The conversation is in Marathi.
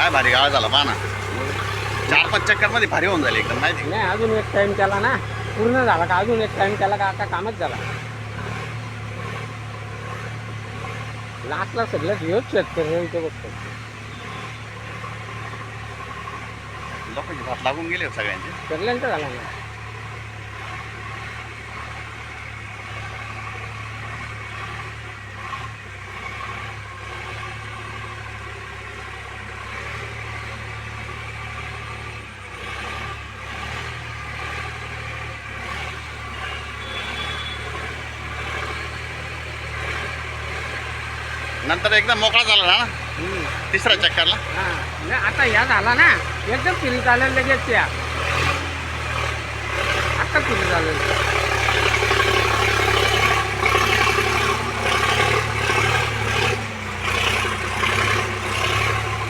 काय भारी गाळा झाला पहा ना. 4-5 चक्कर मध्ये भारी होऊन झाली एकदम माहिती. नाही अजून एक टाइम केला ना, पूर्ण झाला का अजून एक टाइम केला का आता कामच झाला. लास्टला सगळं हेच शेतकऱ्यांचं बघतो. लोकांचे भात लागून गेले सगळ्यांचे. सगळ्यांचं झाला ना. नंतर एकदम मोकळा झाला ना तिसऱ्या चक्करला. हा नाही आता ह्या झाला ना एकदम फिरी चालेल लगेच त्या. आता फिरी चालेल.